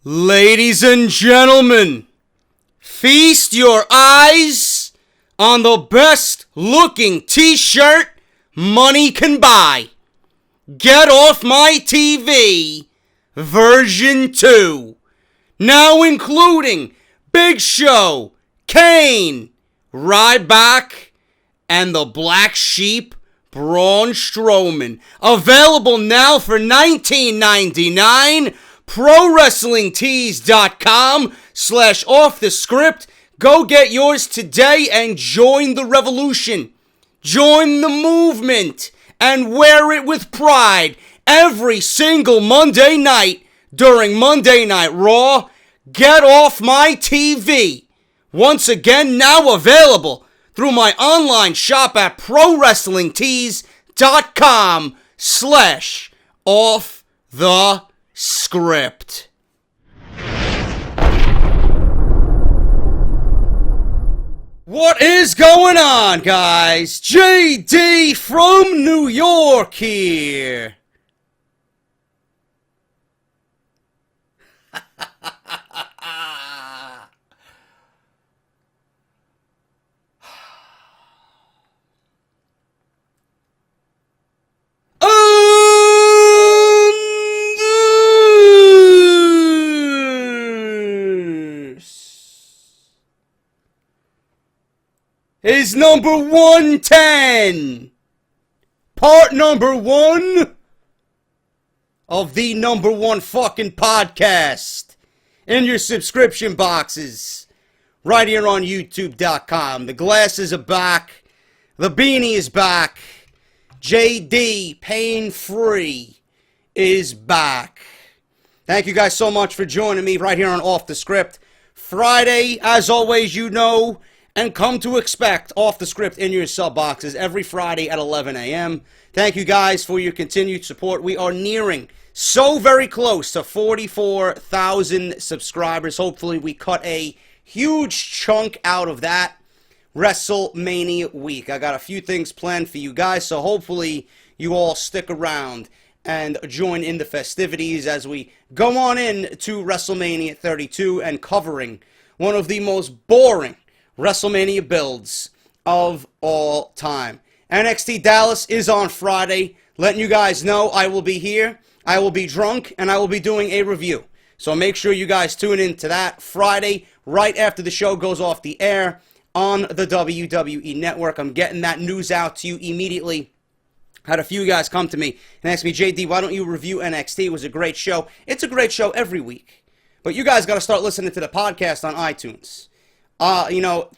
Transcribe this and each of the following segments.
Ladies and gentlemen, feast your eyes on the best looking t-shirt money can buy. Get Off My TV version 2. Now including Big Show, Kane, Ryback, and the Black Sheep, Braun Strowman. Available now for $19.99. ProWrestlingTees.com/offthescript. Go get yours today and join the revolution. Join the movement and wear it with pride every single Monday night during Monday Night Raw. Get Off My TV. Once again, now available through my online shop at ProWrestlingTees.com/offthescript. What is going on, guys? JD from New York here. Is number 110. Part number 1 of the number 1 fucking podcast in your subscription boxes right here on YouTube.com. The glasses are back. The beanie is back. JD Pain Free is back. Thank you guys so much for joining me right here on Off the Script. Friday, as always, you know, and come to expect Off the Script in your sub boxes every Friday at 11 a.m. Thank you guys for your continued support. We are nearing so very close to 44,000 subscribers. Hopefully we cut a huge chunk out of that Wrestlemania week. I got a few things planned for you guys, so hopefully you all stick around and join in the festivities as we go on in to WrestleMania 32 and covering one of the most boring WrestleMania builds of all time. NXT Dallas is on Friday. Letting you guys know I will be here, I will be drunk, and I will be doing a review. So make sure you guys tune in to that Friday right after the show goes off the air on the WWE Network. I'm getting that news out to you immediately. Had a few guys come to me and ask me, JD, why don't you review NXT? It was a great show. It's a great show every week. But you guys got to start listening to the podcast on iTunes.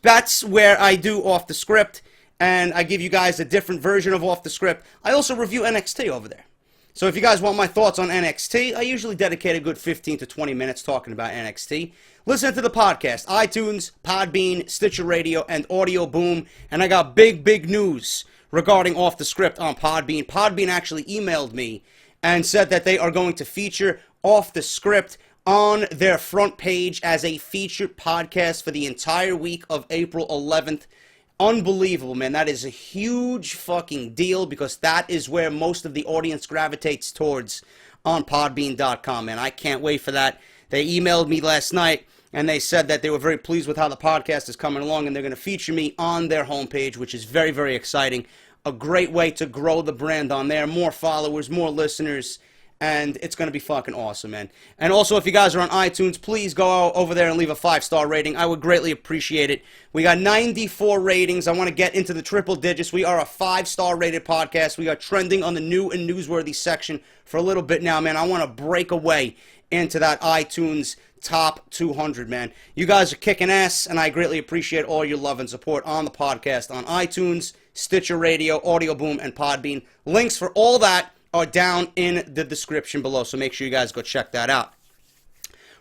That's where I do Off the Script, and I give you guys a different version of Off the Script. I also review NXT over there. So if you guys want my thoughts on NXT, I usually dedicate a good 15 to 20 minutes talking about NXT. Listen to the podcast, iTunes, Podbean, Stitcher Radio, and AudioBoom. And I got big news regarding Off the Script on Podbean. Podbean actually emailed me and said that they are going to feature Off the Script on their front page as a featured podcast for the entire week of April 11th. Unbelievable, man. That is a huge fucking deal because that is where most of the audience gravitates towards on podbean.com, man. I can't wait for that. They emailed me last night and they said that they were very pleased with how the podcast is coming along and they're going to feature me on their homepage, which is very, very exciting. A great way to grow the brand on there. More followers, more listeners. And it's going to be fucking awesome, man. And also, if you guys are on iTunes, please go over there and leave a 5-star rating. I would greatly appreciate it. We got 94 ratings. I want to get into the triple digits. We are a 5-star rated podcast. We are trending on the new and newsworthy section for a little bit now, man. I want to break away into that iTunes top 200, man. You guys are kicking ass, and I greatly appreciate all your love and support on the podcast on iTunes, Stitcher Radio, AudioBoom, and Podbean. Links for all that are down in the description below, so make sure you guys go check that out.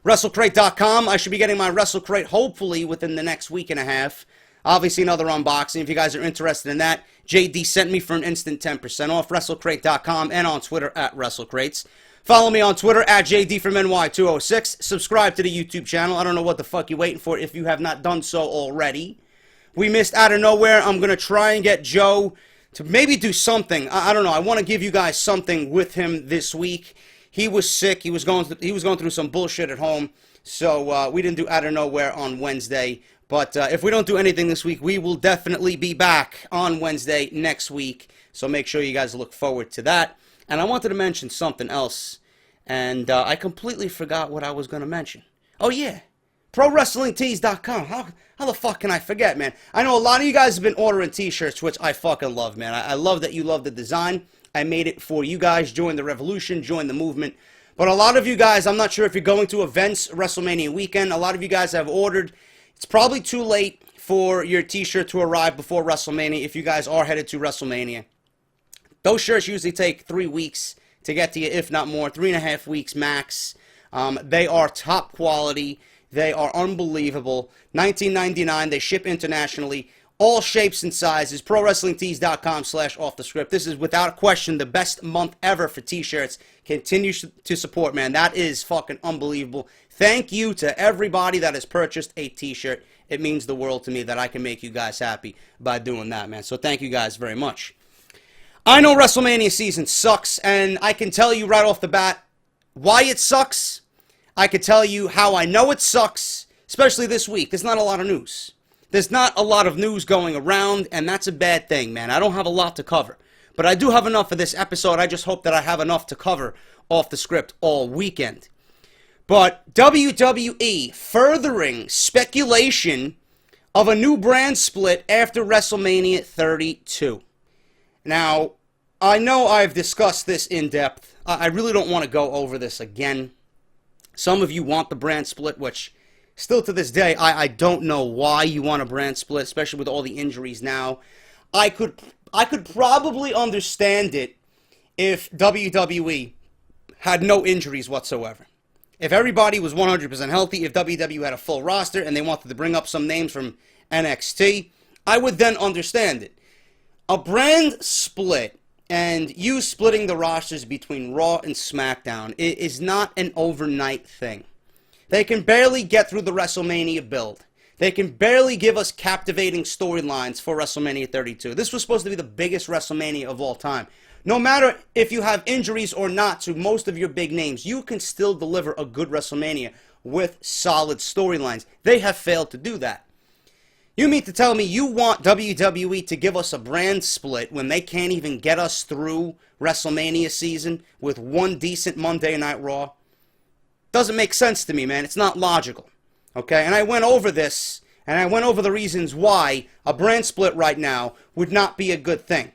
WrestleCrate.com. I should be getting my WrestleCrate hopefully within the next week and a half. Obviously another unboxing. If you guys are interested in that, JD sent me for an instant 10% off. WrestleCrate.com and on Twitter at WrestleCrates. Follow me on Twitter at JD from NY206. Subscribe to the YouTube channel. I don't know what the fuck you're waiting for if you have not done so already. We missed Out of Nowhere. I'm going to try and get Joe to maybe do something. I don't know. I want to give you guys something with him this week. He was sick. He was going through some bullshit at home. So we didn't do Out of Nowhere on Wednesday. But if we don't do anything this week, we will definitely be back on Wednesday next week. So make sure you guys look forward to that. And I wanted to mention something else. And I completely forgot what I was going to mention. Oh, yeah. ProWrestlingTees.com. How the fuck can I forget, man? I know a lot of you guys have been ordering t-shirts, which I fucking love, man. I love that you love the design. I made it for you guys. Join the revolution. Join the movement. But a lot of you guys, I'm not sure if you're going to events WrestleMania weekend. A lot of you guys have ordered. It's probably too late for your t-shirt to arrive before WrestleMania if you guys are headed to WrestleMania. Those shirts usually take 3 weeks to get to you, if not more. 3.5 weeks max. They are top quality. They are unbelievable. $19.99. They ship internationally. All shapes and sizes. ProWrestlingTees.com/offthescript. This is without question the best month ever for t-shirts. Continue to support, man. That is fucking unbelievable. Thank you to everybody that has purchased a t-shirt. It means the world to me that I can make you guys happy by doing that, man. So thank you guys very much. I know WrestleMania season sucks, and I can tell you right off the bat why it sucks. I can tell you how I know it sucks, especially this week. There's not a lot of news. There's not a lot of news going around, and that's a bad thing, man. I don't have a lot to cover. But I do have enough for this episode. I just hope that I have enough to cover off the script all weekend. But WWE furthering speculation of a new brand split after WrestleMania 32. Now, I know I've discussed this in depth. I really don't want to go over this again. Some of you want the brand split, which still to this day, I don't know why you want a brand split, especially with all the injuries now. I could probably understand it if WWE had no injuries whatsoever. If everybody was 100% healthy, if WWE had a full roster and they wanted to bring up some names from NXT, I would then understand it. A brand split and you splitting the rosters between Raw and SmackDown is not an overnight thing. They can barely get through the WrestleMania build. They can barely give us captivating storylines for WrestleMania 32. This was supposed to be the biggest WrestleMania of all time. No matter if you have injuries or not to most of your big names, you can still deliver a good WrestleMania with solid storylines. They have failed to do that. You mean to tell me you want WWE to give us a brand split when they can't even get us through WrestleMania season with one decent Monday Night Raw? Doesn't make sense to me, man. It's not logical. Okay? And I went over this, and I went over the reasons why a brand split right now would not be a good thing.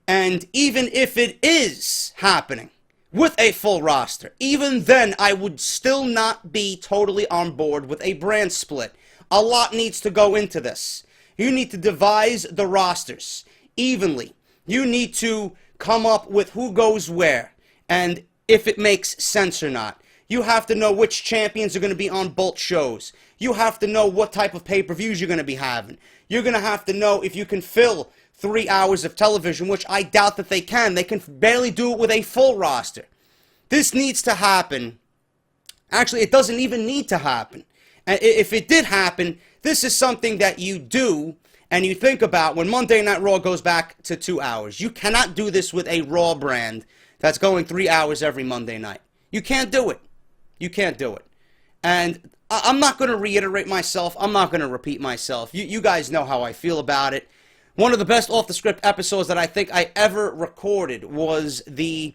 And even if it is happening with a full roster, even then I would still not be totally on board with a brand split. A lot needs to go into this. You need to devise the rosters evenly. You need to come up with who goes where and if it makes sense or not. You have to know which champions are going to be on both shows. You have to know what type of pay-per-views you're going to be having. You're going to have to know if you can fill 3 hours of television, which I doubt that they can. They can barely do it with a full roster. This needs to happen. Actually, it doesn't even need to happen. And if it did happen, this is something that you do and you think about when Monday Night Raw goes back to 2 hours. You cannot do this with a Raw brand that's going 3 hours every Monday night. You can't do it. You can't do it. And I'm not going to reiterate myself. I'm not going to repeat myself. You guys know how I feel about it. One of the best off-the-script episodes that I think I ever recorded was the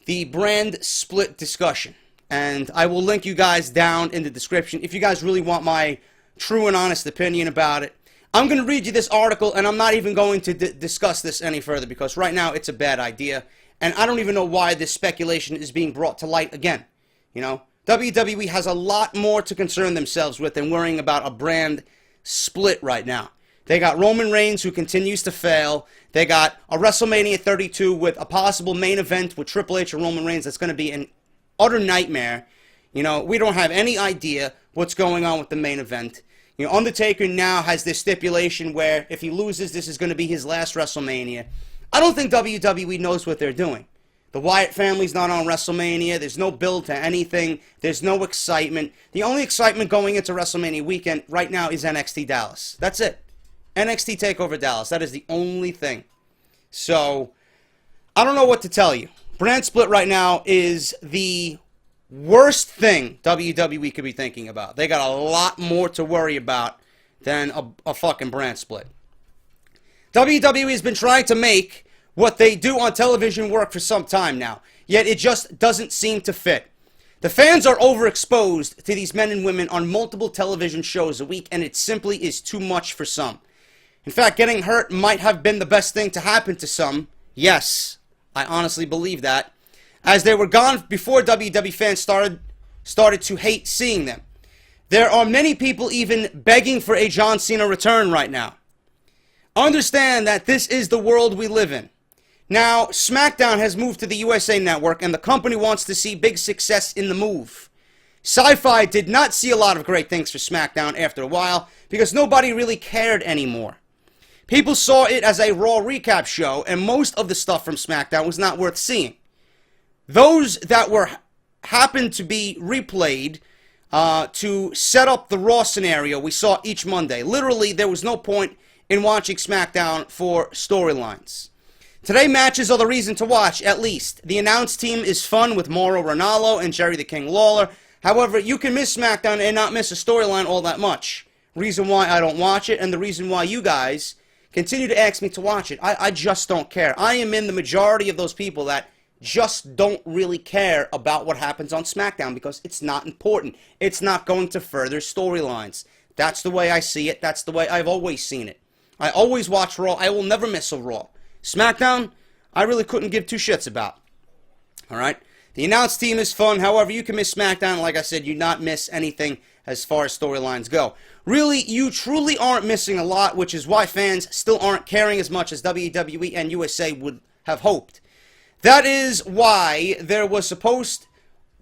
brand split discussion. And I will link you guys down in the description if you guys really want my true and honest opinion about it. I'm going to read you this article, and I'm not even going to discuss this any further because right now it's a bad idea. And I don't even know why this speculation is being brought to light again. You know, WWE has a lot more to concern themselves with than worrying about a brand split right now. They got Roman Reigns, who continues to fail. They got a WrestleMania 32 with a possible main event with Triple H and Roman Reigns that's going to be an utter nightmare. You know, we don't have any idea what's going on with the main event. You know, Undertaker now has this stipulation where if he loses, this is going to be his last WrestleMania. I don't think WWE knows what they're doing. The Wyatt family's not on WrestleMania. There's no build to anything. There's no excitement. The only excitement going into WrestleMania weekend right now is NXT Dallas. That's it. NXT TakeOver Dallas. That is the only thing. So, I don't know what to tell you. brand split right now is the worst thing WWE could be thinking about. They got a lot more to worry about than a fucking brand split. WWE has been trying to make what they do on television work for some time now, yet it just doesn't seem to fit. The fans are overexposed to these men and women on multiple television shows a week, and it simply is too much for some. In fact, getting hurt might have been the best thing to happen to some. Yes, I honestly believe that, as they were gone before WWE fans started to hate seeing them. There are many people even begging for a John Cena return right now. Understand that this is the world we live in. Now, Smackdown has moved to the USA Network, and the company wants to see big success in the move. Sci-Fi did not see a lot of great things for Smackdown after a while, because nobody really cared anymore. People saw it as a Raw recap show, and most of the stuff from Smackdown was not worth seeing. Those that happened to be replayed to set up the Raw scenario we saw each Monday. Literally, there was no point in watching Smackdown for storylines. Today, matches are the reason to watch, at least. The announce team is fun with Mauro Ranallo and Jerry the King Lawler. However, you can miss Smackdown and not miss a storyline all that much. Reason why I don't watch it, and the reason why you guys continue to ask me to watch it. I just don't care. I am in the majority of those people that just don't really care about what happens on Smackdown because it's not important. It's not going to further storylines. That's the way I see it. That's the way I've always seen it. I always watch Raw. I will never miss a Raw. Smackdown, I really couldn't give two shits about. Alright? The announce team is fun. However, you can miss Smackdown. Like I said, you not miss anything as far as storylines go. Really, you truly aren't missing a lot, which is why fans still aren't caring as much as WWE and USA would have hoped. That is why there was supposed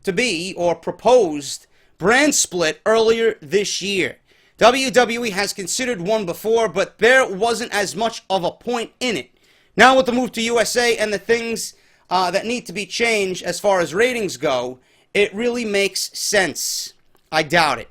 to be, or proposed, brand split earlier this year. WWE has considered one before, but there wasn't as much of a point in it. Now with the move to USA and the things that need to be changed as far as ratings go, it really makes sense. I doubt it.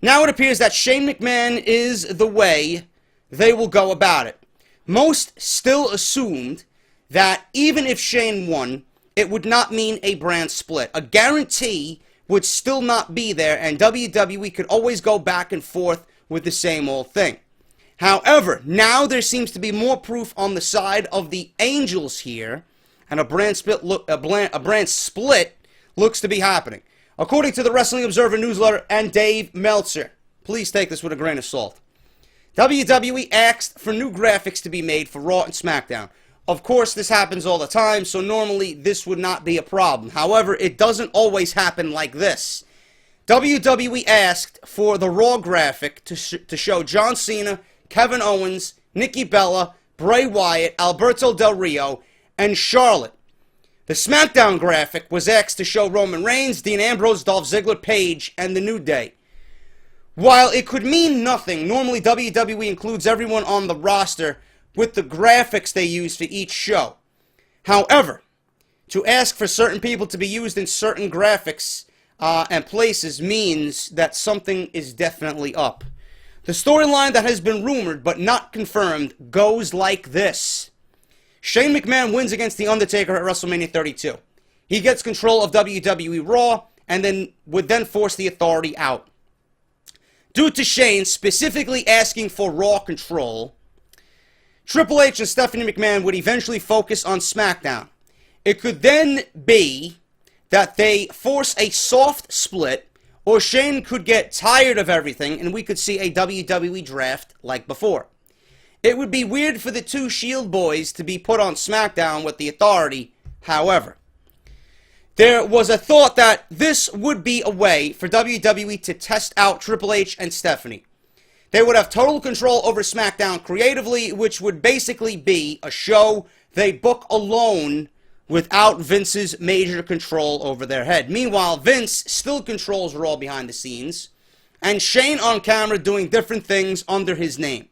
Now it appears that Shane McMahon is the way they will go about it. Most still assumed that even if Shane won, it would not mean a brand split. A guarantee would still not be there, and WWE could always go back and forth with the same old thing. However, now there seems to be more proof on the side of the Angels here, and a brand split looks to be happening. According to the Wrestling Observer newsletter and Dave Meltzer, please take this with a grain of salt. WWE asked for new graphics to be made for Raw and SmackDown. Of course, this happens all the time, so normally this would not be a problem. However, it doesn't always happen like this. WWE asked for the Raw graphic to show John Cena, Kevin Owens, Nikki Bella, Bray Wyatt, Alberto Del Rio, and Charlotte. The SmackDown graphic was asked to show Roman Reigns, Dean Ambrose, Dolph Ziggler, Paige, and The New Day. While it could mean nothing, normally WWE includes everyone on the roster with the graphics they use for each show. However, to ask for certain people to be used in certain graphics and places means that something is definitely up. The storyline that has been rumored but not confirmed goes like this. Shane McMahon wins against The Undertaker at WrestleMania 32. He gets control of WWE Raw and would then force the Authority out. Due to Shane specifically asking for Raw control, Triple H and Stephanie McMahon would eventually focus on SmackDown. It could then be that they force a soft split, or Shane could get tired of everything and we could see a WWE draft like before. It would be weird for the two Shield boys to be put on SmackDown with the Authority, however. There was a thought that this would be a way for WWE to test out Triple H and Stephanie. They would have total control over SmackDown creatively, which would basically be a show they book alone without Vince's major control over their head. Meanwhile, Vince still controls Raw behind the scenes, and Shane on camera doing different things under his name.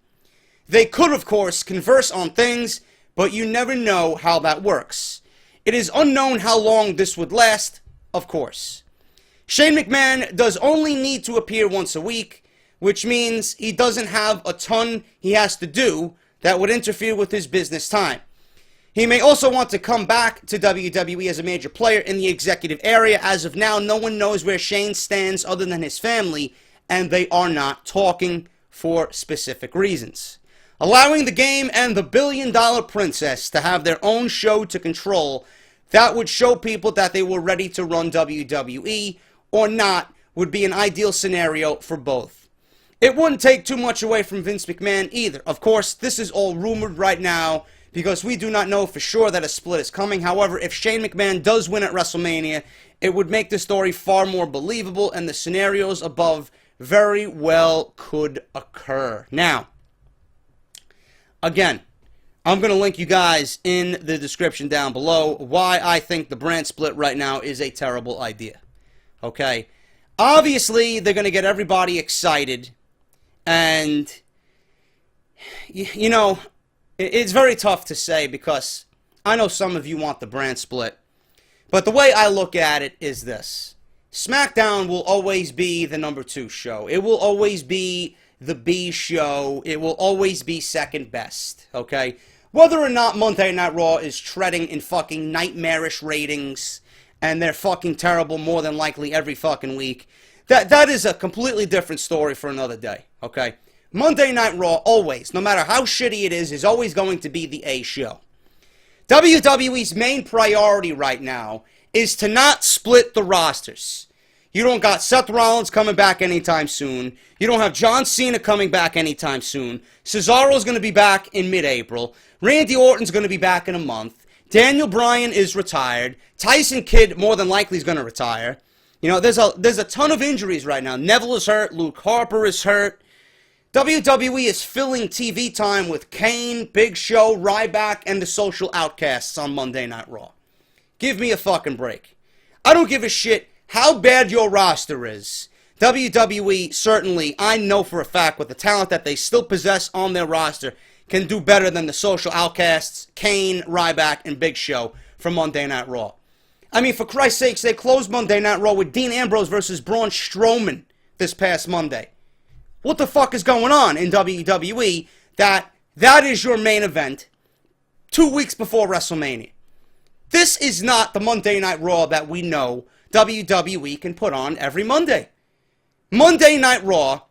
They could, of course, converse on things, but you never know how that works. It is unknown how long this would last, of course. Shane McMahon does only need to appear once a week, which means he doesn't have a ton he has to do that would interfere with his business time. He may also want to come back to WWE as a major player in the executive area. As of now, no one knows where Shane stands other than his family, and they are not talking for specific reasons. Allowing the Game and the Billion-Dollar Princess to have their own show to control, that would show people that they were ready to run WWE or not, would be an ideal scenario for both. It wouldn't take too much away from Vince McMahon either. Of course, this is all rumored right now, because we do not know for sure that a split is coming. However, if Shane McMahon does win at WrestleMania, it would make the story far more believable, and the scenarios above very well could occur. Now, again, I'm going to link you guys in the description down below why I think the brand split right now is a terrible idea. Okay? Obviously, they're going to get everybody excited, and, you know, it's very tough to say because I know some of you want the brand split. But the way I look at it is this. Smackdown will always be the number 2 show. It will always be the B show. It will always be second best. Okay? Whether or not Monday Night Raw is treading in fucking nightmarish ratings and they're fucking terrible more than likely every fucking week, that is a completely different story for another day. Okay? Monday Night Raw, always, no matter how shitty it is always going to be the A show. WWE's main priority right now is to not split the rosters. You don't got Seth Rollins coming back anytime soon. You don't have John Cena coming back anytime soon. Cesaro's going to be back in mid-April. Randy Orton's going to be back in a month. Daniel Bryan is retired. Tyson Kidd more than likely is going to retire. You know, there's a ton of injuries right now. Neville is hurt. Luke Harper is hurt. WWE is filling TV time with Kane, Big Show, Ryback, and the Social Outcasts on Monday Night Raw. Give me a fucking break. I don't give a shit how bad your roster is. WWE, certainly, I know for a fact, with the talent that they still possess on their roster, can do better than the Social Outcasts, Kane, Ryback, and Big Show from Monday Night Raw. I mean, for Christ's sakes, they closed Monday Night Raw with Dean Ambrose versus Braun Strowman this past Monday. What the fuck is going on in WWE that is your main event 2 weeks before WrestleMania? This is not the Monday Night Raw that we know WWE can put on every Monday. Monday Night Raw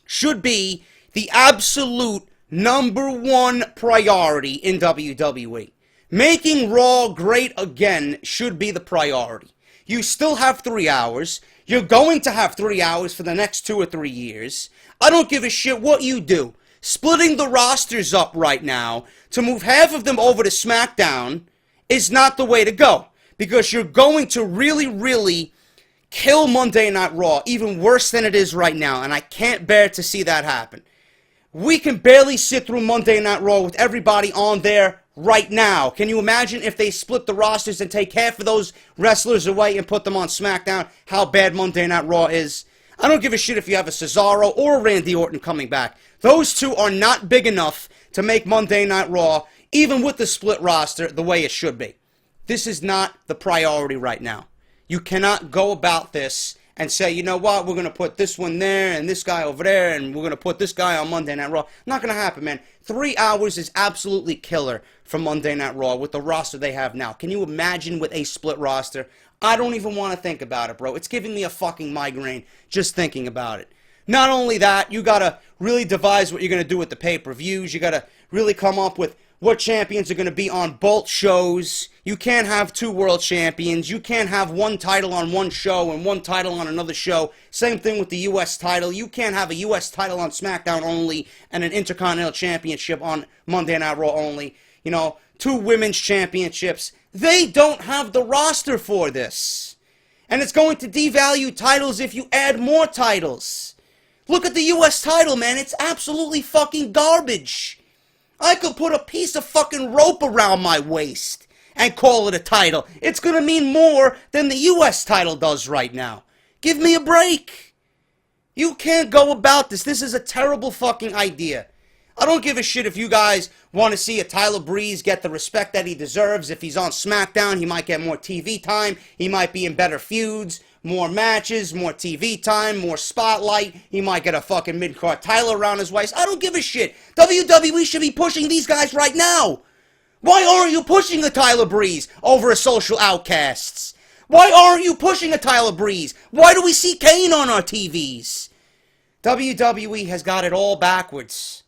should be the absolute number 1 priority in WWE. Making Raw great again should be the priority. You still have 3 hours. You're going to have 3 hours for the next 2 or 3 years. I don't give a shit what you do. Splitting the rosters up right now to move half of them over to SmackDown is not the way to go. Because you're going to really, really kill Monday Night Raw even worse than it is right now. And I can't bear to see that happen. We can barely sit through Monday Night Raw with everybody on there right now. Can you imagine if they split the rosters and take half of those wrestlers away and put them on SmackDown, how bad Monday Night Raw is? I don't give a shit if you have a Cesaro or a Randy Orton coming back. Those two are not big enough to make Monday Night Raw, even with the split roster, the way it should be. This is not the priority right now. You cannot go about this and say, you know what, we're going to put this one there and this guy over there and we're going to put this guy on Monday Night Raw. Not going to happen, man. 3 hours is absolutely killer for Monday Night Raw with the roster they have now. Can you imagine with a split roster? I don't even want to think about it, bro. It's giving me a fucking migraine just thinking about it. Not only that, you got to really devise what you're going to do with the pay-per-views. You got to really come up with what champions are going to be on both shows. You can't have 2 world champions. You can't have one title on one show and one title on another show. Same thing with the U.S. title. You can't have a U.S. title on SmackDown only and an Intercontinental Championship on Monday Night Raw only. You know, 2 women's championships. They don't have the roster for this. And it's going to devalue titles if you add more titles. Look at the U.S. title, man. It's absolutely fucking garbage. I could put a piece of fucking rope around my waist and call it a title. It's going to mean more than the U.S. title does right now. Give me a break. You can't go about this. This is a terrible fucking idea. I don't give a shit if you guys want to see a Tyler Breeze get the respect that he deserves. If he's on SmackDown, he might get more TV time. He might be in better feuds, more matches, more TV time, more spotlight. He might get a fucking mid-card title around his waist. I don't give a shit. WWE should be pushing these guys right now. Why aren't you pushing a Tyler Breeze over a Social Outcasts? Why aren't you pushing a Tyler Breeze? Why do we see Kane on our TVs? WWE has got it all backwards.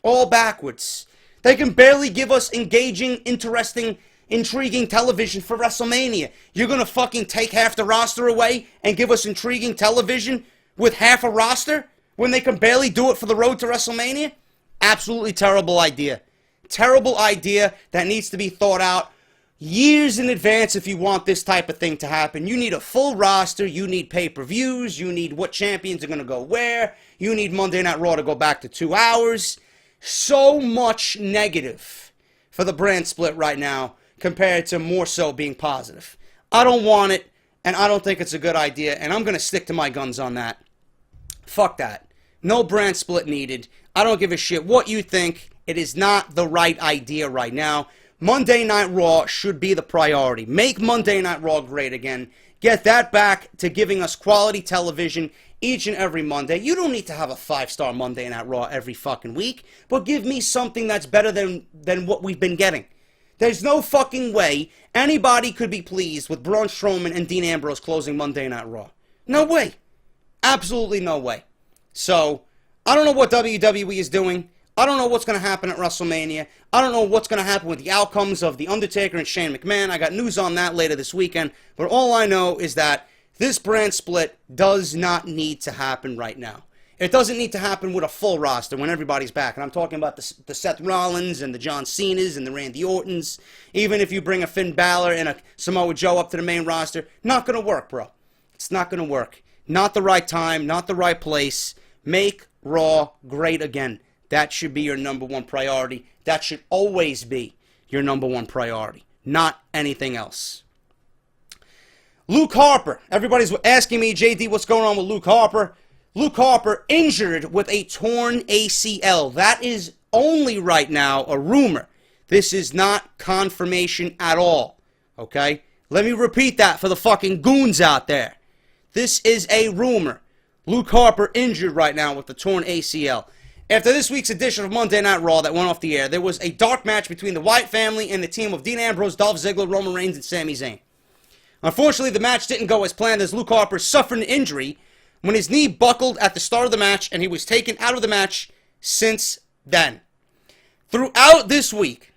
All backwards. They can barely give us engaging, interesting, intriguing television for WrestleMania. You're gonna fucking take half the roster away and give us intriguing television with half a roster when they can barely do it for the road to WrestleMania? Absolutely terrible idea. Terrible idea that needs to be thought out years in advance if you want this type of thing to happen. You need a full roster. You need pay-per-views. You need what champions are going to go where. You need Monday Night Raw to go back to 2 hours. So much negative for the brand split right now compared to more so being positive. I don't want it, and I don't think it's a good idea, and I'm going to stick to my guns on that. Fuck that. No brand split needed. I don't give a shit what you think. It is not the right idea right now. Monday Night Raw should be the priority. Make Monday Night Raw great again. Get that back to giving us quality television each and every Monday. You don't need to have a 5-star Monday Night Raw every fucking week, but give me something that's better than what we've been getting. There's no fucking way anybody could be pleased with Braun Strowman and Dean Ambrose closing Monday Night Raw. No way. Absolutely no way. So, I don't know what WWE is doing. I don't know what's going to happen at WrestleMania. I don't know what's going to happen with the outcomes of The Undertaker and Shane McMahon. I got news on that later this weekend. But all I know is that this brand split does not need to happen right now. It doesn't need to happen with a full roster when everybody's back. And I'm talking about the Seth Rollins and the John Cenas and the Randy Ortons. Even if you bring a Finn Balor and a Samoa Joe up to the main roster, not going to work, bro. It's not going to work. Not the right time, not the right place. Make Raw great again. That should be your number one priority. That should always be your number one priority, not anything else. Luke Harper. Everybody's asking me, JD, what's going on with Luke Harper? Luke Harper injured with a torn ACL. That is only right now a rumor. This is not confirmation at all. Okay? Let me repeat that for the fucking goons out there. This is a rumor. Luke Harper injured right now with the torn ACL. After this week's edition of Monday Night Raw that went off the air, there was a dark match between the Wyatt family and the team of Dean Ambrose, Dolph Ziggler, Roman Reigns, and Sami Zayn. Unfortunately, the match didn't go as planned as Luke Harper suffered an injury when his knee buckled at the start of the match, and he was taken out of the match since then. Throughout this week,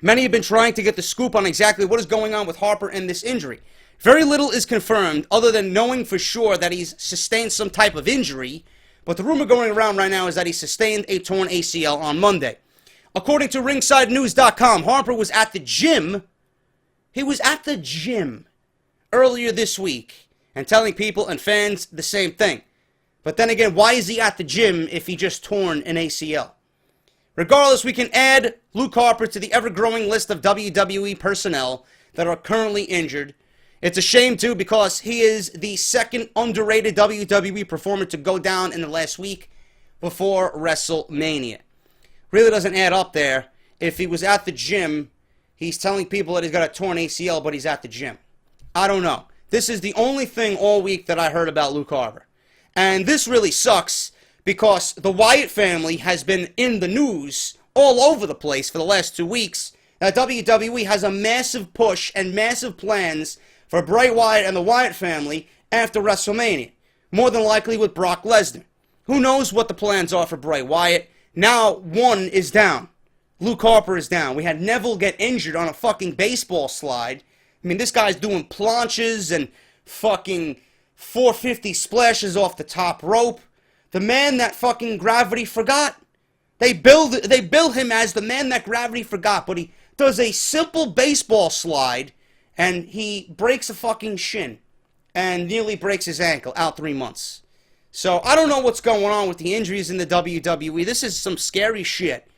many have been trying to get the scoop on exactly what is going on with Harper and this injury. Very little is confirmed other than knowing for sure that he's sustained some type of injury, but the rumor going around right now is that he sustained a torn ACL on Monday. According to RingsideNews.com, Harper was at the gym. He was at the gym earlier this week and telling people and fans the same thing. But then again, why is he at the gym if he just torn an ACL? Regardless, we can add Luke Harper to the ever-growing list of WWE personnel that are currently injured. It's a shame, too, because he is the second underrated WWE performer to go down in the last week before WrestleMania. Really doesn't add up there. If he was at the gym, he's telling people that he's got a torn ACL, but he's at the gym. I don't know. This is the only thing all week that I heard about Luke Harper. And this really sucks because the Wyatt family has been in the news all over the place for the last 2 weeks. That WWE has a massive push and massive plans for Bray Wyatt and the Wyatt family after WrestleMania. More than likely with Brock Lesnar. Who knows what the plans are for Bray Wyatt? Now one is down. Luke Harper is down. We had Neville get injured on a fucking baseball slide. I mean, this guy's doing planches and fucking 450 splashes off the top rope. The man that fucking gravity forgot. They bill him as the man that gravity forgot, but he does a simple baseball slide and he breaks a fucking shin and nearly breaks his ankle, out 3 months. So I don't know what's going on with the injuries in the WWE. This is some scary shit.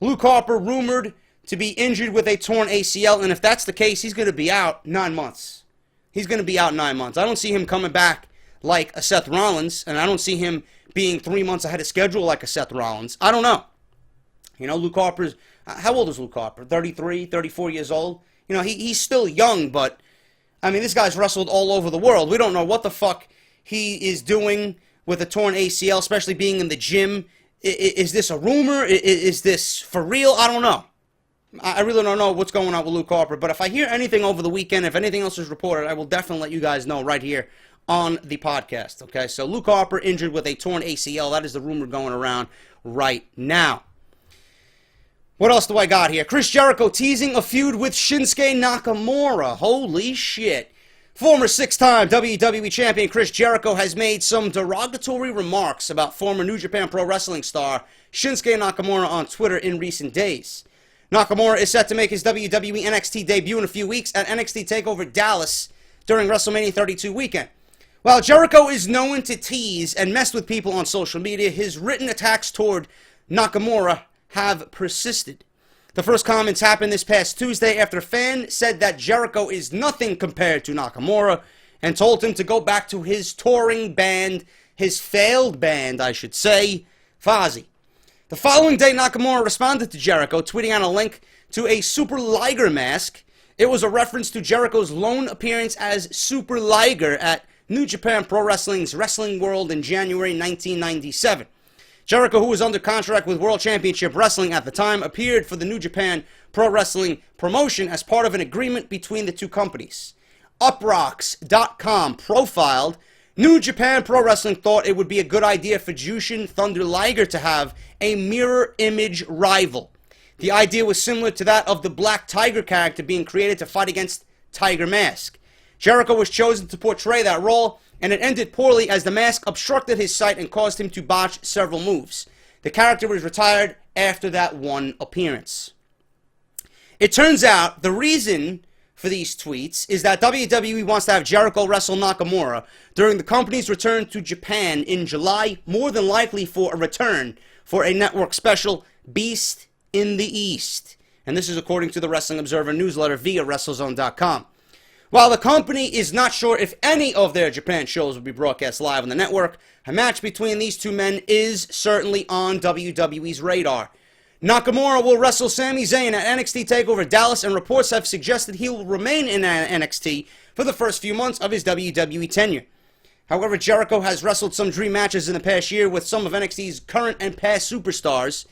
Luke Harper rumored to be injured with a torn ACL, and if that's the case, he's going to be out 9 months. He's going to be out 9 months. I don't see him coming back like a Seth Rollins, and I don't see him being 3 months ahead of schedule like a Seth Rollins. I don't know. You know, Luke Harper's... how old is Luke Harper? 33, 34 years old? You know, he's still young, but, I mean, this guy's wrestled all over the world. We don't know what the fuck he is doing with a torn ACL, especially being in the gym. Is this a rumor? Is this for real? I don't know. I really don't know what's going on with Luke Harper, but if I hear anything over the weekend, if anything else is reported, I will definitely let you guys know right here on the podcast, okay? So Luke Harper injured with a torn ACL. That is the rumor going around right now. What else do I got here? Chris Jericho teasing a feud with Shinsuke Nakamura. Holy shit. Former six-time WWE Champion Chris Jericho has made some derogatory remarks about former New Japan Pro Wrestling star Shinsuke Nakamura on Twitter in recent days. Nakamura is set to make his WWE NXT debut in a few weeks at NXT TakeOver Dallas during WrestleMania 32 weekend. While Jericho is known to tease and mess with people on social media, his written attacks toward Nakamura have persisted. The first comments happened this past Tuesday after a fan said that Jericho is nothing compared to Nakamura and told him to go back to his touring band, his failed band, I should say, Fozzy. The following day, Nakamura responded to Jericho, tweeting out a link to a Super Liger mask. It was a reference to Jericho's lone appearance as Super Liger at New Japan Pro Wrestling's Wrestling World in January 1997. Jericho, who was under contract with World Championship Wrestling at the time, appeared for the New Japan Pro Wrestling promotion as part of an agreement between the two companies. Uprocks.com profiled, New Japan Pro Wrestling thought it would be a good idea for Jushin Thunder Liger to have a mirror image rival. The idea was similar to that of the Black Tiger character being created to fight against Tiger Mask. Jericho was chosen to portray that role, and it ended poorly as the mask obstructed his sight and caused him to botch several moves. The character was retired after that one appearance. It turns out the reason for these tweets is that WWE wants to have Jericho wrestle Nakamura during the company's return to Japan in July, more than likely for a return for a network special, Beast in the East. And this is according to the Wrestling Observer newsletter via WrestleZone.com. While the company is not sure if any of their Japan shows will be broadcast live on the network, a match between these two men is certainly on WWE's radar. Nakamura will wrestle Sami Zayn at NXT TakeOver Dallas, and reports have suggested he will remain in NXT for the first few months of his WWE tenure. However, Jericho has wrestled some dream matches in the past year with some of NXT's current and past superstars.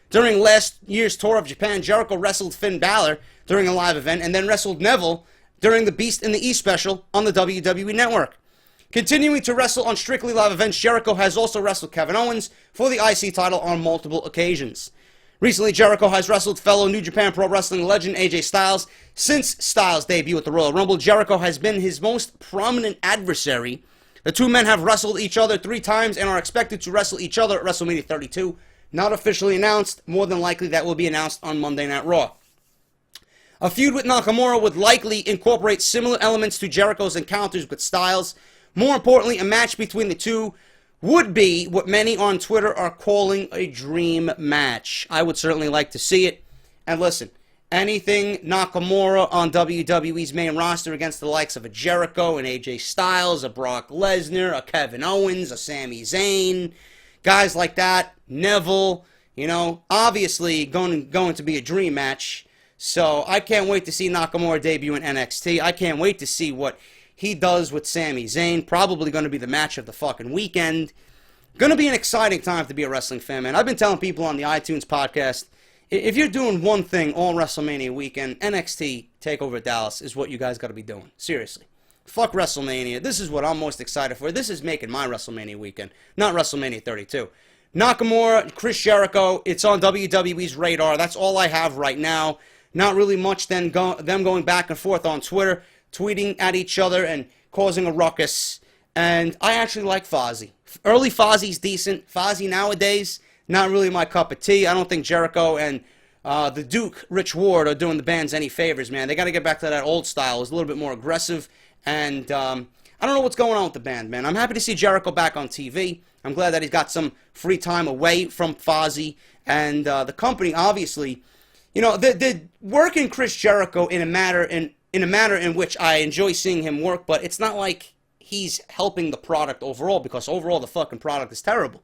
During last year's tour of Japan, Jericho wrestled Finn Balor during a live event and then wrestled Neville during the Beast in the East special on the WWE Network. Continuing to wrestle on strictly live events, Jericho has also wrestled Kevin Owens for the IC title on multiple occasions. Recently, Jericho has wrestled fellow New Japan Pro Wrestling legend AJ Styles. Since Styles' debut at the Royal Rumble, Jericho has been his most prominent adversary. The two men have wrestled each other 3 times and are expected to wrestle each other at WrestleMania 32. Not officially announced. More than likely that will be announced on Monday Night Raw. A feud with Nakamura would likely incorporate similar elements to Jericho's encounters with Styles. More importantly, a match between the two would be what many on Twitter are calling a dream match. I would certainly like to see it. And listen, anything Nakamura on WWE's main roster against the likes of a Jericho, an AJ Styles, a Brock Lesnar, a Kevin Owens, a Sami Zayn, guys like that, Neville, obviously going to be a dream match. So I can't wait to see Nakamura debut in NXT. I can't wait to see what he does with Sami Zayn. Probably going to be the match of the fucking weekend. Going to be an exciting time to be a wrestling fan, man. I've been telling people on the iTunes podcast, if you're doing one thing all WrestleMania weekend, NXT TakeOver Dallas is what you guys got to be doing. Seriously. Fuck WrestleMania. This is what I'm most excited for. This is making my WrestleMania weekend, not WrestleMania 32. Nakamura, Chris Jericho, it's on WWE's radar. That's all I have right now. Not really much them going back and forth on Twitter, tweeting at each other and causing a ruckus. And I actually like Fozzy. Early Fozzy's decent. Fozzy nowadays, not really my cup of tea. I don't think Jericho and the Duke, Rich Ward, are doing the bands any favors, man. They got to get back to that old style. It was a little bit more aggressive. And I don't know what's going on with the band, man. I'm happy to see Jericho back on TV. I'm glad that he's got some free time away from Fozzy. And the company, obviously, they're working Chris Jericho in a manner in which I enjoy seeing him work, but it's not like he's helping the product overall, because overall the fucking product is terrible.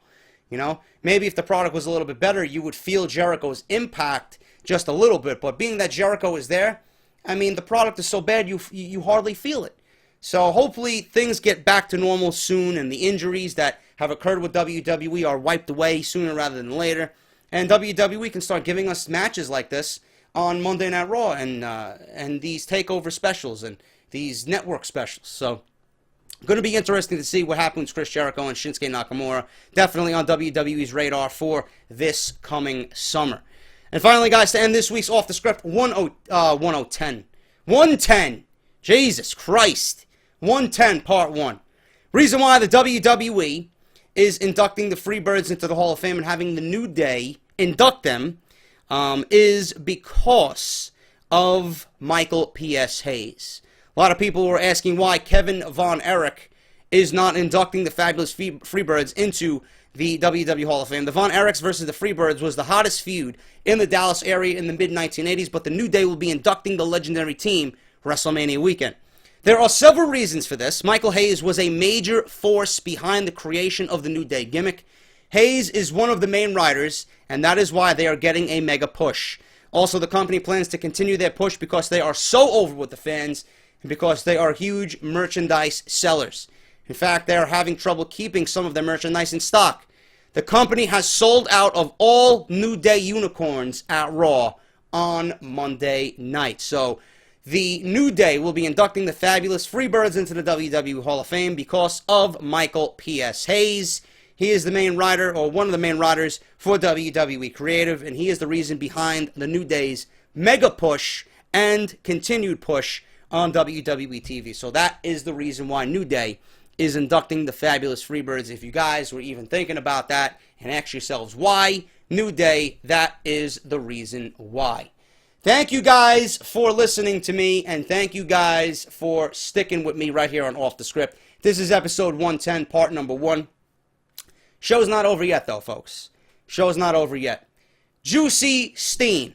Maybe if the product was a little bit better, you would feel Jericho's impact just a little bit. But being that Jericho is there, I mean, the product is so bad you hardly feel it. So hopefully things get back to normal soon, and the injuries that have occurred with WWE are wiped away sooner rather than later. And WWE can start giving us matches like this on Monday Night Raw and these takeover specials and these network specials. So, going to be interesting to see what happens with Chris Jericho and Shinsuke Nakamura. Definitely on WWE's radar for this coming summer. And finally, guys, to end this week's Off the Script, 110. Jesus Christ. 110, Part 1. Reason why the WWE is inducting the Freebirds into the Hall of Fame and having the New Day induct them is because of Michael P.S. Hayes. A lot of people were asking why Kevin Von Erich is not inducting the fabulous Freebirds into the WWE Hall of Fame. The Von Erichs versus the Freebirds was the hottest feud in the Dallas area in the mid-1980s, but the New Day will be inducting the legendary team WrestleMania weekend. There are several reasons for this. Michael Hayes was a major force behind the creation of the New Day gimmick. Hayes is one of the main writers, and that is why they are getting a mega push. Also, the company plans to continue their push because they are so over with the fans and because they are huge merchandise sellers. In fact, they are having trouble keeping some of their merchandise in stock. The company has sold out of all New Day unicorns at Raw on Monday night. So, the New Day will be inducting the fabulous Freebirds into the WWE Hall of Fame because of Michael P.S. Hayes. He is the main writer, or one of the main writers, for WWE Creative, and he is the reason behind the New Day's mega push and continued push on WWE TV. So that is the reason why New Day is inducting the fabulous Freebirds. If you guys were even thinking about that and ask yourselves why New Day, that is the reason why. Thank you guys for listening to me, and thank you guys for sticking with me right here on Off the Script. This is episode 110, part number 1. Show's not over yet, though, folks. Show's not over yet. Juicy Steen.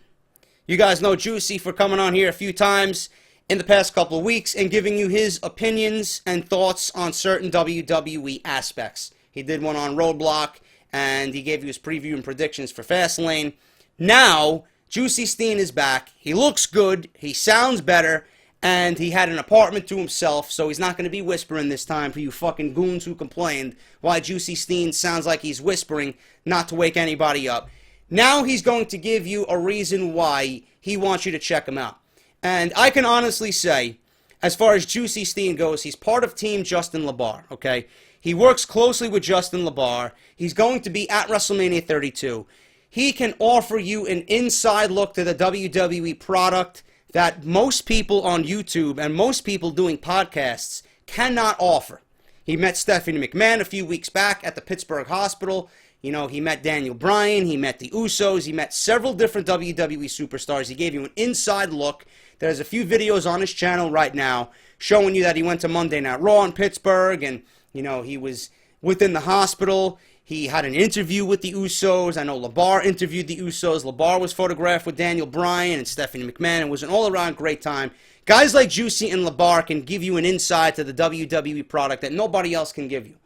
You guys know Juicy for coming on here a few times in the past couple of weeks and giving you his opinions and thoughts on certain WWE aspects. He did one on Roadblock, and he gave you his preview and predictions for Fastlane. Now, Juicy Steen is back. He looks good. He sounds better. And he had an apartment to himself, so he's not going to be whispering this time for you fucking goons who complained why Juicy Steen sounds like he's whispering not to wake anybody up. Now he's going to give you a reason why he wants you to check him out. And I can honestly say, as far as Juicy Steen goes, he's part of Team Justin LaBar, okay? He works closely with Justin LaBar. He's going to be at WrestleMania 32. He can offer you an inside look to the WWE product that most people on YouTube and most people doing podcasts cannot offer. He met Stephanie McMahon a few weeks back at the Pittsburgh hospital. You know, he met Daniel Bryan, he met the Usos, he met several different WWE superstars. He gave you an inside look. There's a few videos on his channel right now showing you that he went to Monday Night Raw in Pittsburgh and, you know, he was within the hospital. He had an interview with the Usos. I know LaBar interviewed the Usos. LaBar was photographed with Daniel Bryan and Stephanie McMahon. It was an all-around great time. Guys like Juicy and LaBar can give you an insight to the WWE product that nobody else can give you.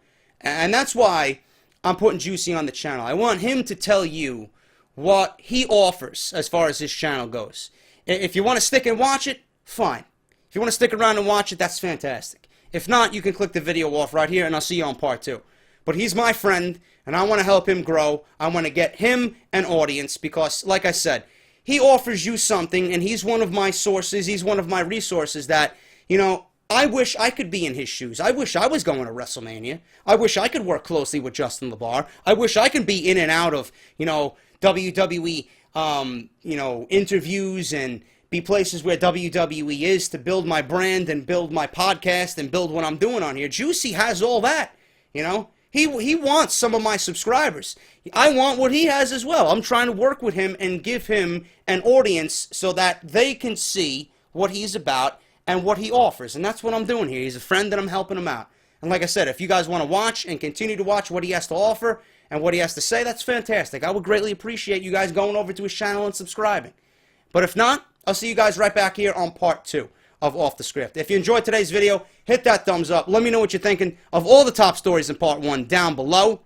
And that's why I'm putting Juicy on the channel. I want him to tell you what he offers as far as his channel goes. If you want to stick and watch it, fine. If you want to stick around and watch it, that's fantastic. If not, you can click the video off right here, and I'll see you on part 2. But he's my friend, and I want to help him grow. I want to get him an audience because, like I said, he offers you something, and he's one of my sources. He's one of my resources that, you know, I wish I could be in his shoes. I wish I was going to WrestleMania. I wish I could work closely with Justin LaBar. I wish I could be in and out of, you know, WWE, you know, interviews and be places where WWE is to build my brand and build my podcast and build what I'm doing on here. Juicy has all that, you know. He wants some of my subscribers. I want what he has as well. I'm trying to work with him and give him an audience so that they can see what he's about and what he offers. And that's what I'm doing here. He's a friend and I'm helping him out. And like I said, if you guys want to watch and continue to watch what he has to offer and what he has to say, that's fantastic. I would greatly appreciate you guys going over to his channel and subscribing. But if not, I'll see you guys right back here on part 2 of Off the Script. If you enjoyed today's video, hit that thumbs up. Let me know what you're thinking of all the top stories in part 1 down below.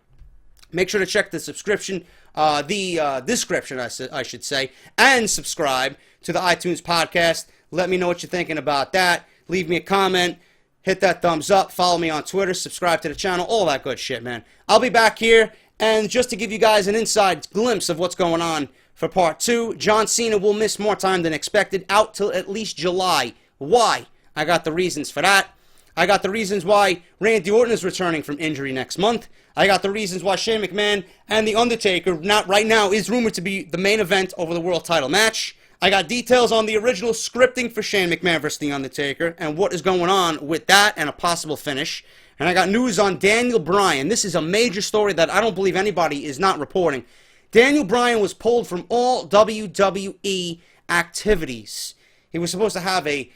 Make sure to check the description, I should say, and subscribe to the iTunes podcast. Let me know what you're thinking about that. Leave me a comment. Hit that thumbs up. Follow me on Twitter. Subscribe to the channel. All that good shit, man. I'll be back here, and just to give you guys an inside glimpse of what's going on for part 2. John Cena will miss more time than expected, out till at least July. Why? I got the reasons for that. I got the reasons why Randy Orton is returning from injury next month. I got the reasons why Shane McMahon and The Undertaker, not right now, is rumored to be the main event over the world title match. I got details on the original scripting for Shane McMahon versus The Undertaker and what is going on with that and a possible finish. And I got news on Daniel Bryan. This is a major story that I don't believe anybody is not reporting. Daniel Bryan was pulled from all WWE activities. He was supposed to have a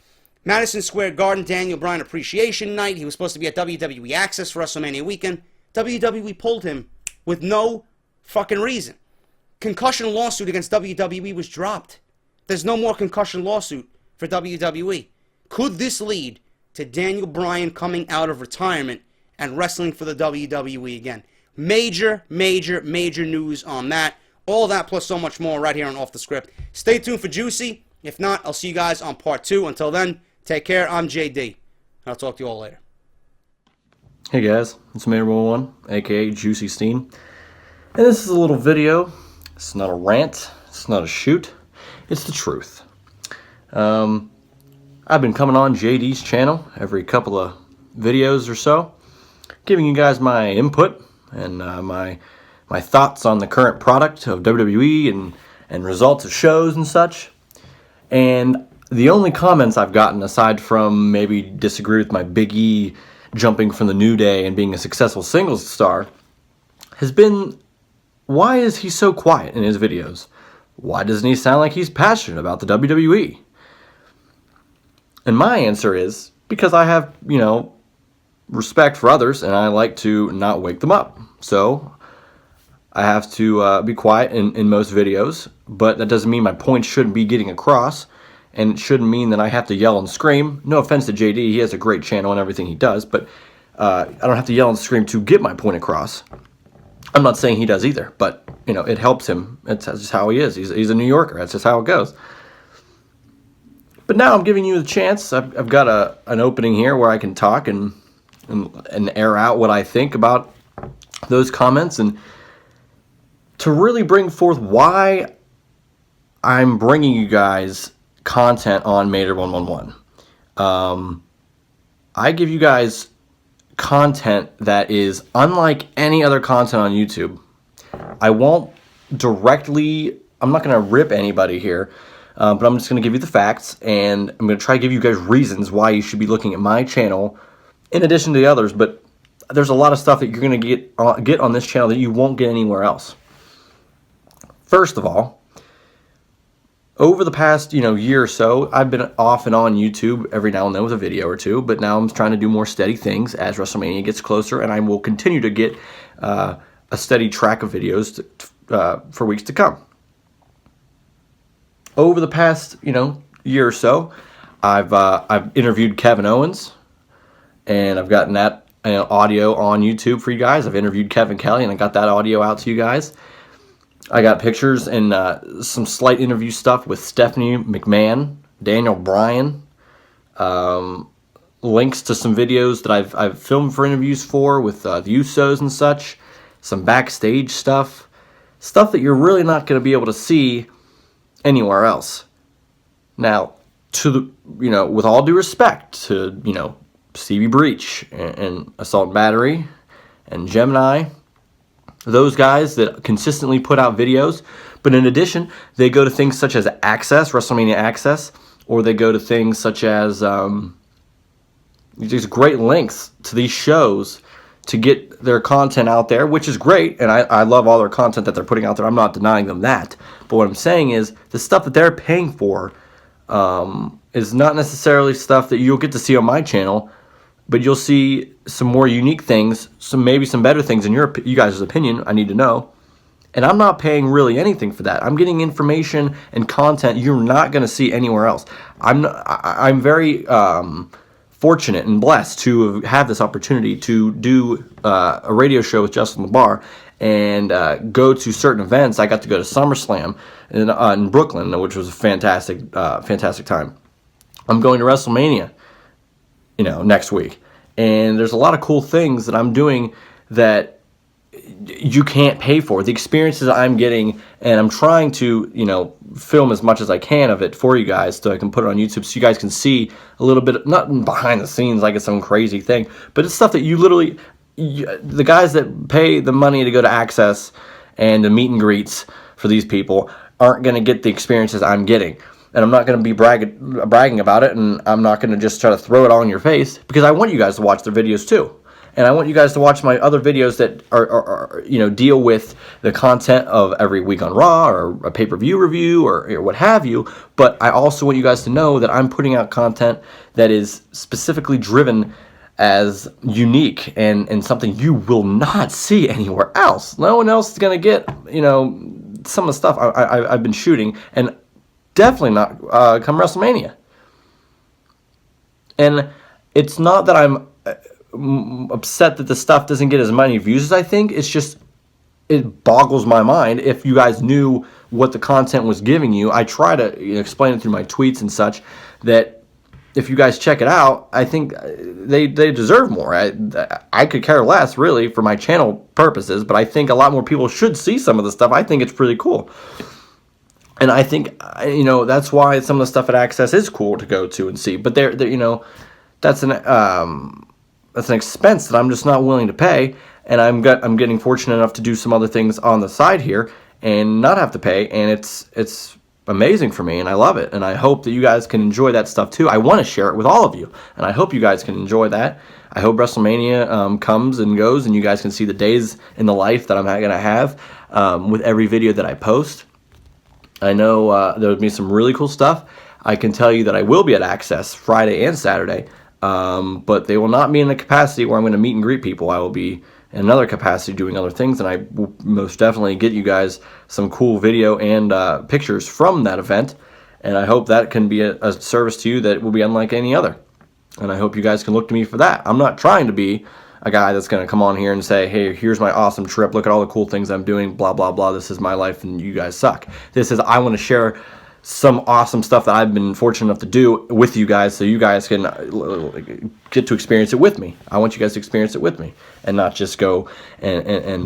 Madison Square Garden Daniel Bryan Appreciation Night. He was supposed to be at WWE Access for WrestleMania weekend. WWE pulled him with no fucking reason. Concussion lawsuit against WWE was dropped. There's no more concussion lawsuit for WWE. Could this lead to Daniel Bryan coming out of retirement and wrestling for the WWE again? Major, major, major news on that. All that plus so much more right here on Off the Script. Stay tuned for Juicy. If not, I'll see you guys on part 2. Until then, take care. I'm JD. I'll talk to you all later. Hey guys, it's Mayor101, aka Juicy Steen. And this is a little video. It's not a rant. It's not a shoot. It's the truth. I've been coming on JD's channel every couple of videos or so, giving you guys my input and my thoughts on the current product of WWE and results of shows and such. And the only comments I've gotten, aside from maybe disagree with my Big E jumping from the New Day and being a successful singles star, has been, why is he so quiet in his videos? Why doesn't he sound like he's passionate about the WWE? And my answer is, because I have, respect for others, and I like to not wake them up. So I have to be quiet in most videos, but that doesn't mean my points shouldn't be getting across, and it shouldn't mean that I have to yell and scream. No offense to JD, he has a great channel and everything he does, but I don't have to yell and scream to get my point across. I'm not saying he does either, but, it helps him. That's just how he is. He's a New Yorker. That's just how it goes. But now I'm giving you the chance. I've got an opening here where I can talk and air out what I think about those comments, and to really bring forth why I'm bringing you guys content on Mater111. I give you guys content that is unlike any other content on YouTube. I won't directly, I'm not going to rip anybody here, but I'm just going to give you the facts, and I'm going to try to give you guys reasons why you should be looking at my channel in addition to the others. But there's a lot of stuff that you're going to get on this channel that you won't get anywhere else. First of all, over the past year or so, I've been off and on YouTube every now and then with a video or two, but now I'm trying to do more steady things as WrestleMania gets closer, and I will continue to get a steady track of videos for weeks to come. Over the past year or so, I've interviewed Kevin Owens, and I've gotten that audio on YouTube for you guys. I've interviewed Kevin Kelly, and I got that audio out to you guys. I got pictures and some slight interview stuff with Stephanie McMahon, Daniel Bryan, links to some videos that I've filmed for interviews with the Usos and such, some backstage stuff that you're really not going to be able to see anywhere else. Now, with all due respect to Stevie Breach and Assault and Battery and Gemini, those guys that consistently put out videos, but in addition, they go to things such as Access, WrestleMania Access, or they go to things such as these great links to these shows to get their content out there, which is great, and I love all their content that they're putting out there. I'm not denying them that. But what I'm saying is the stuff that they're paying for is not necessarily stuff that you'll get to see on my channel, but you'll see some more unique things, maybe some better things in you guys' opinion. I need to know. And I'm not paying really anything for that. I'm getting information and content you're not going to see anywhere else. I'm very fortunate and blessed to have this opportunity to do a radio show with Justin LaBar and go to certain events. I got to go to SummerSlam in Brooklyn, which was a fantastic time. I'm going to WrestleMania next week. And there's a lot of cool things that I'm doing that you can't pay for. The experiences I'm getting, and I'm trying to, you know, film as much as I can of it for you guys so I can put it on YouTube so you guys can see a little bit, not behind the scenes like it's some crazy thing, but it's stuff that you literally, the guys that pay the money to go to Access and the meet and greets for these people aren't going to get the experiences I'm getting. And I'm not going to be bragging about it, and I'm not going to just try to throw it all in your face, because I want you guys to watch their videos too. And I want you guys to watch my other videos that are you know, deal with the content of every week on Raw or a pay-per-view review or what have you. But I also want you guys to know that I'm putting out content that is specifically driven as unique and something you will not see anywhere else. No one else is going to get, you know, some of the stuff I've been shooting, and definitely not come WrestleMania. And it's not that I'm upset that the stuff doesn't get as many views as I think. It's just, it boggles my mind. If you guys knew what the content was giving you, I try to, you know, explain it through my tweets and such, that if you guys check it out, I think they deserve more. I could care less, really, for my channel purposes, but I think a lot more people should see some of the stuff. I think it's pretty cool. And I think, you know, that's why some of the stuff at Access is cool to go to and see. But they're you know, that's an expense that I'm just not willing to pay. And I'm getting fortunate enough to do some other things on the side here and not have to pay. And it's amazing for me, and I love it. And I hope that you guys can enjoy that stuff too. I want to share it with all of you, and I hope you guys can enjoy that. I hope WrestleMania comes and goes, and you guys can see the days in the life that I'm going to have with every video that I post. I know there will be some really cool stuff. I can tell you that I will be at Access Friday and Saturday, but they will not be in the capacity where I'm going to meet and greet people. I will be in another capacity doing other things, and I will most definitely get you guys some cool video and pictures from that event, and I hope that can be a service to you that will be unlike any other. And I hope you guys can look to me for that. I'm not trying to be a guy that's going to come on here and say, hey, here's my awesome trip, look at all the cool things I'm doing, blah, blah, blah, this is my life and you guys suck. This is, I want to share some awesome stuff that I've been fortunate enough to do with you guys so you guys can get to experience it with me. I want you guys to experience it with me and not just go and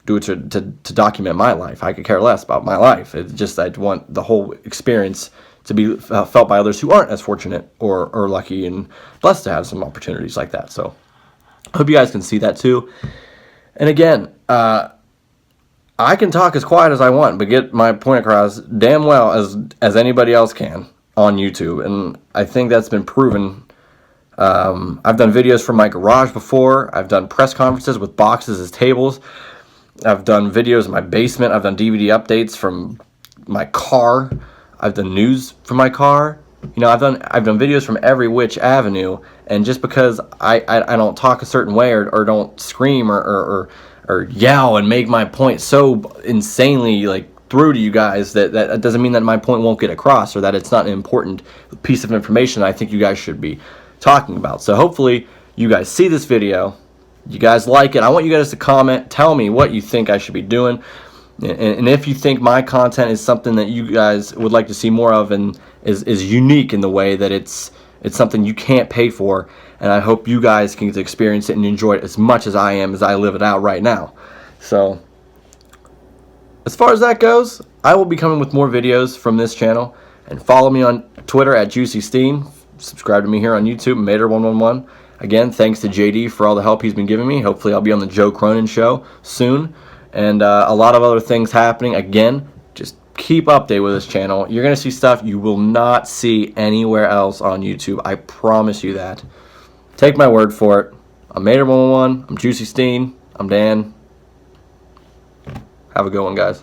do it to document my life. I could care less about my life. It's just I want the whole experience to be felt by others who aren't as fortunate or lucky and blessed to have some opportunities like that. So I hope you guys can see that too. And again, I can talk as quiet as I want, but get my point across damn well as anybody else can on YouTube. And I think that's been proven. I've done videos from my garage before. I've done press conferences with boxes as tables. I've done videos in my basement. I've done DVD updates from my car. I've done news from my car. You know, I've done videos from every which avenue, and just because I don't talk a certain way or don't scream or yell and make my point so insanely like through to you guys that doesn't mean that my point won't get across or that it's not an important piece of information I think you guys should be talking about. So hopefully you guys see this video, you guys like it. I want you guys to comment, tell me what you think I should be doing. And if you think my content is something that you guys would like to see more of and is unique in the way that it's something you can't pay for, and I hope you guys can get to experience it and enjoy it as much as I am as I live it out right now. So as far as that goes, I will be coming with more videos from this channel, and follow me on Twitter at JuicySteen. Subscribe to me here on YouTube, Mater111. Again, thanks to JD for all the help he's been giving me. Hopefully I'll be on the Joe Cronin show soon. And a lot of other things happening. Again, just keep updated with this channel. You're going to see stuff you will not see anywhere else on YouTube. I promise you that. Take my word for it. I'm Mater111. I'm JuicySteen. I'm Dan. Have a good one, guys.